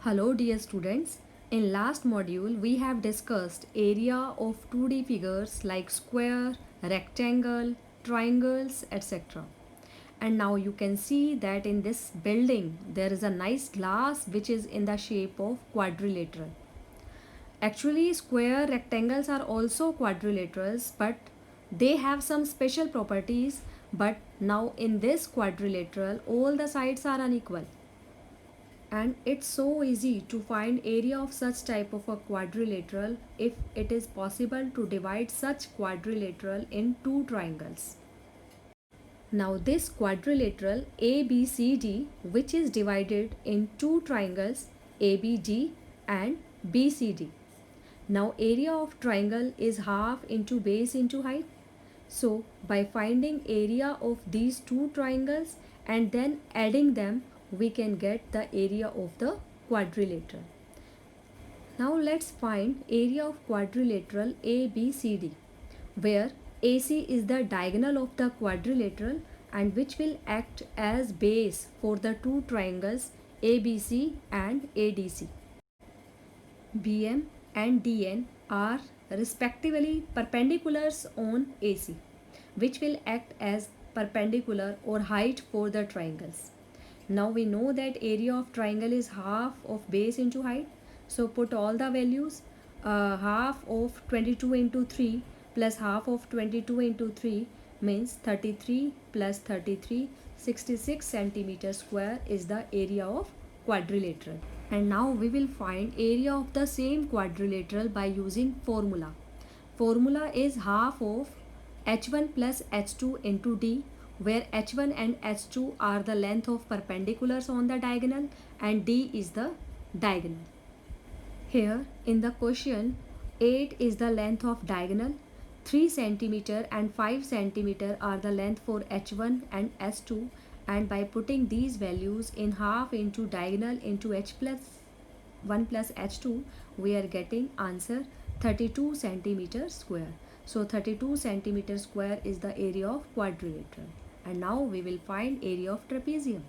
Hello dear students. In last module we have discussed area of 2D figures like square, rectangle, triangles, etc. And now you can see that in this building there is a nice glass which is in the shape of quadrilateral. Actually square rectangles are also quadrilaterals, but they have some special properties, but now in this quadrilateral all the sides are unequal. And it's so easy to find area of such type of a quadrilateral if it is possible to divide such quadrilateral in two triangles. Now this quadrilateral ABCD, which is divided in two triangles ABD and BCD. Now area of triangle is half into base into height. So by finding area of these two triangles and then adding them, we can get the area of the quadrilateral. Now let's find area of quadrilateral ABCD, where AC is the diagonal of the quadrilateral and which will act as base for the two triangles ABC and ADC. BM and DN are respectively perpendiculars on AC, which will act as perpendicular or height for the triangles. Now we know that area of triangle is half of base into height. So put all the values. Half of 22 into 3 plus half of 22 into 3 means 33 plus 33, 66 centimeter square is the area of quadrilateral. And now we will find area of the same quadrilateral by using formula. Formula is half of h1 plus h2 into d, where h1 and h2 are the length of perpendiculars on the diagonal and d is the diagonal. Here in the question, 8 is the length of diagonal, 3 centimeter and 5 centimeter are the length for h1 and h2, and by putting these values in half into diagonal into h plus 1 plus h2, we are getting answer 32 centimeter square. So 32 centimeter square is the area of quadrilateral. And now we will find area of trapezium.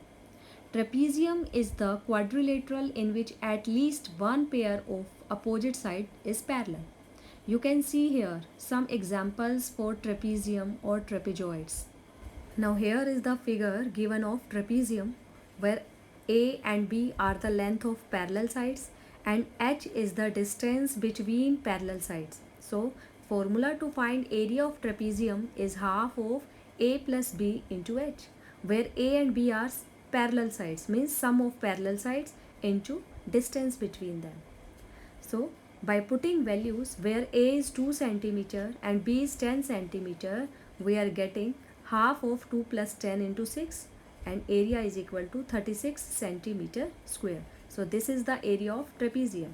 Trapezium is the quadrilateral in which at least one pair of opposite side is parallel. You can see here some examples for trapezium or trapezoids. Now here is the figure given of trapezium, where A and B are the length of parallel sides and h is the distance between parallel sides. So formula to find area of trapezium is half of A plus B into h, where A and B are parallel sides, means sum of parallel sides into distance between them. So by putting values where A is 2 centimeter and B is 10 centimeter, we are getting half of 2 plus 10 into 6 and area is equal to 36 centimeter square. So this is the area of trapezium.